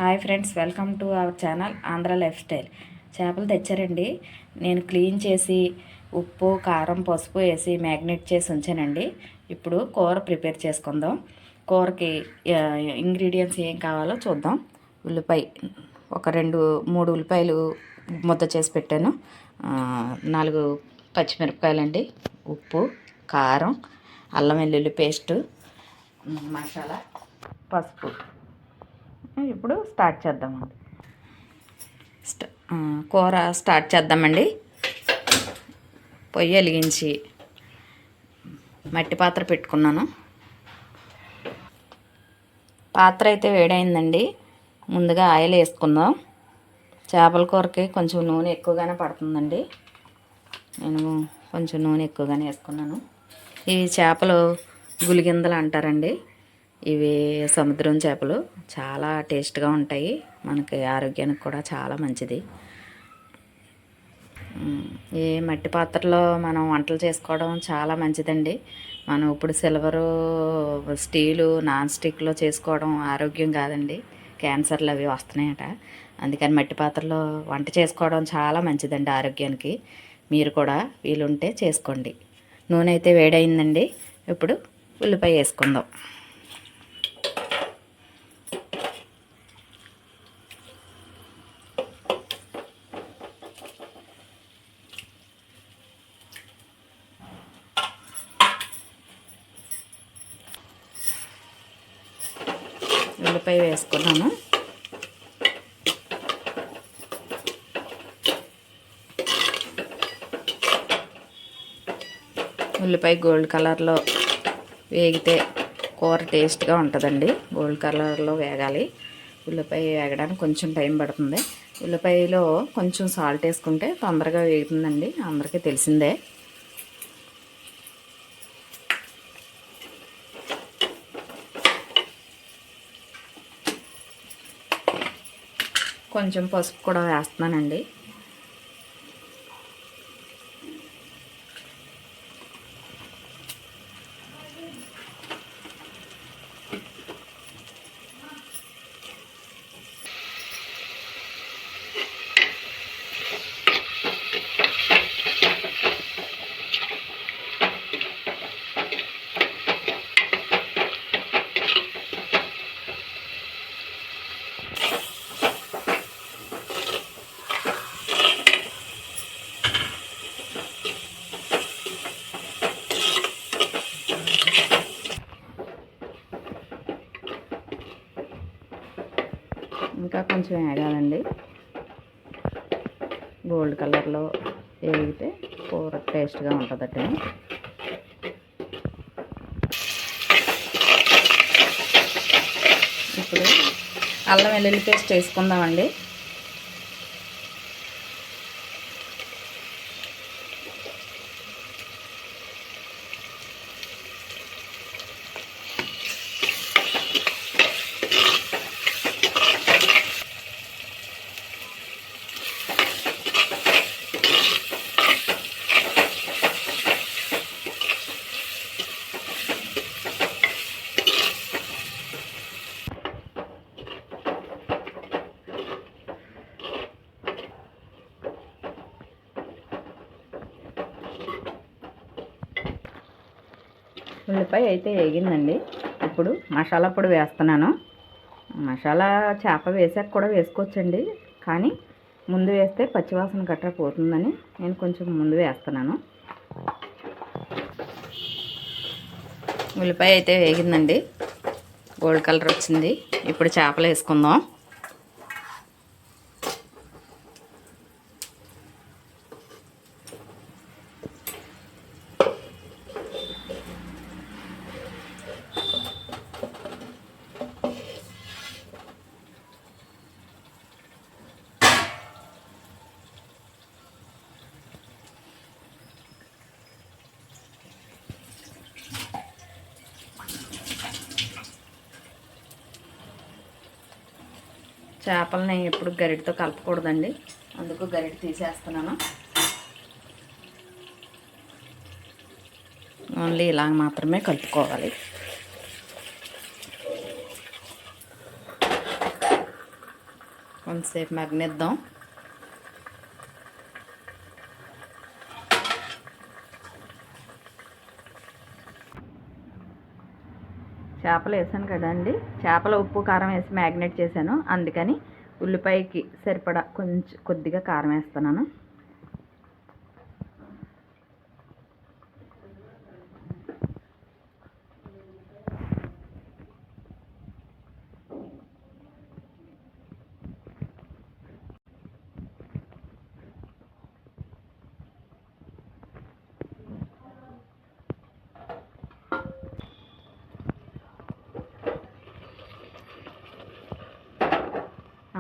Hi friends, welcome to our channel Andhra life style. చేపలు తెచ్చారండి. నేను clean చేసి ఉప్పు కారం పసుపు వేసి మ్యాగ్నేట్ చేసి ఉంచానండి. ఇప్పుడు కూర ప్రిపేర్ చేసుకుందాం. కూరకి ఇంగ్రీడియంట్స్ ఏం కావాలో చూద్దాం. ఉల్లిపాయ ఒక 2-3 ఉల్లిపాయలు ముద్ద చేసి పెట్టాను. 4 పచ్చిమిరపకాయలండి, ఉప్పు కారం అల్లం వెల్లుల్లి పేస్టు మసాలా పసుపు. ఇప్పుడు స్టార్ట్ చేద్దామండి. కూర స్టార్ట్ చేద్దామండి. పొయ్యి వెలిగించి మట్టి పాత్ర పెట్టుకున్నాను. పాత్ర అయితే వేడైందండి. ముందుగా ఆయిల్ వేసుకుందాం. చేపల కూరకి కొంచెం నూనె ఎక్కువగానే పడుతుందండి. నేను కొంచెం నూనె ఎక్కువగానే వేసుకున్నాను. ఈ చేపలు గులిగిందలు అంటారండి. ఇవి సముద్రం చేపలు చాలా టేస్ట్గా ఉంటాయి. మనకి ఆరోగ్యానికి కూడా చాలా మంచిది. ఈ మట్టి పాత్రలో మనం వంటలు చేసుకోవడం చాలా మంచిదండి. మనం ఇప్పుడు సిల్వరు స్టీలు నాన్ స్టిక్లో చేసుకోవడం ఆరోగ్యం కాదండి. క్యాన్సర్లు అవి వస్తున్నాయట. అందుకని మట్టి పాత్రలో వంట చేసుకోవడం చాలా మంచిదండి ఆరోగ్యానికి. మీరు కూడా వీలుంటే చేసుకోండి. నూనె అయితే వేడైందండి. ఇప్పుడు ఉల్లిపాయ వేసుకుందాం. ఉల్లిపాయ వేసుకున్నాను. ఉల్లిపాయ గోల్డ్ కలర్లో వేగితే కూర టేస్ట్గా ఉంటుందండి. గోల్డ్ కలర్లో వేగాలి. ఉల్లిపాయ వేగడానికి కొంచెం టైం పడుతుంది. ఉల్లిపాయలో కొంచెం సాల్ట్ వేసుకుంటే తొందరగా వేగుతుందండి. అందరికీ తెలిసిందే. కొంచెం పసుపు కూడా వేస్తున్నానండి. ఇంకా కొంచెం వేగాలండి. గోల్డ్ కలర్లో వేగితే కూర టేస్ట్గా ఉంటుందట. ఇప్పుడు అల్లం వెల్లుల్లి పేస్ట్ వేసుకుందామండి. ఉల్లిపాయ అయితే వేగిందండి. ఇప్పుడు మసాలా పొడి వేస్తున్నాను. మసాలా చేప వేసాక కూడా వేసుకోవచ్చండి, కానీ ముందు వేస్తే పచ్చివాసన గట్రా పోతుందని నేను కొంచెం ముందు వేస్తున్నాను. ఉల్లిపాయ అయితే వేగిందండి. గోల్డ్ కలర్ వచ్చింది. ఇప్పుడు చేపలు వేసుకుందాం. చేపలని ఎప్పుడు గరిటతో కలపకూడదండి, అందుకు గరిట తీసేస్తున్నాను. ఓన్లీ ఇలా మాత్రమే కలుపుకోవాలి. కొంతసేపు మగ్గనిద్దాం. చేపలు వేసాను కదండి, చేపలు ఉప్పు కారం వేసి మ్యాగ్నేట్ చేశాను, అందుకని ఉల్లిపాయకి సరిపడా కొద్దిగా కారం వేస్తున్నాను.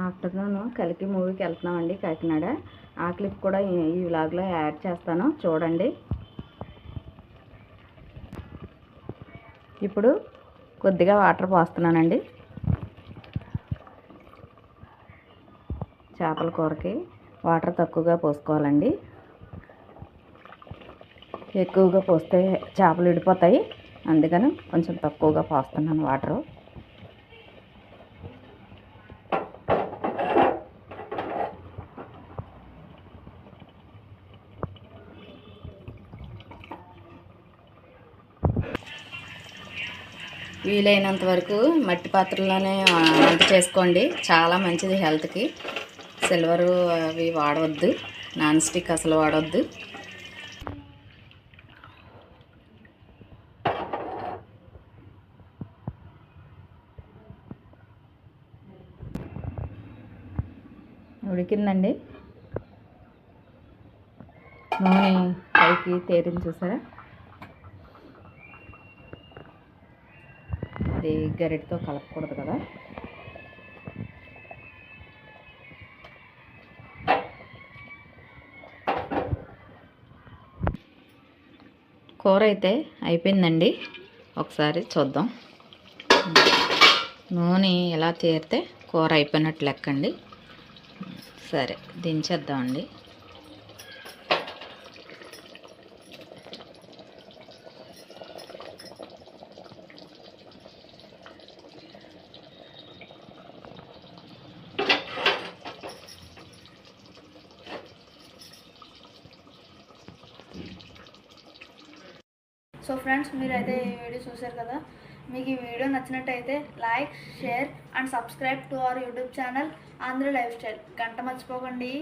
ఆఫ్టర్నూన్ కలికి మూవీకి వెళ్తున్నామండి కాకినాడ. ఆ క్లిప్ కూడా ఈ వ్లాగ్లో యాడ్ చేస్తాను, చూడండి. ఇప్పుడు కొద్దిగా వాటర్ పోస్తున్నానండి. చేపల కూరకి వాటర్ తక్కువగా పోసుకోవాలండి, ఎక్కువగా పోస్తే చేపలు విడిపోతాయి, అందుకని కొంచెం తక్కువగా పోస్తున్నాను వాటరు. వీలైనంత వరకు మట్టి పాత్రలోనే వంట చేసుకోండి, చాలా మంచిది హెల్త్కి. సిల్వరు అవి వాడవద్దు, నాన్ స్టిక్ అసలు వాడవద్దు. ఉడికిందండి, నూనె పైకి తేరింది చూసారా. అది గరిటతో కలపకూడదు కదా. కూర అయితే అయిపోయిందండి, ఒకసారి చూద్దాం. నూనె ఎలా తేరితే కూర అయిపోయినట్టు లెక్కండి. సరే, దించేద్దామండి. సో ఫ్రెండ్స్, మీరైతే ఈ వీడియో చూశారు కదా. మీకు ఈ వీడియో నచ్చినట్టయితే like, share and subscribe to our YouTube channel Andhra life style. గంట మర్చిపోకండి.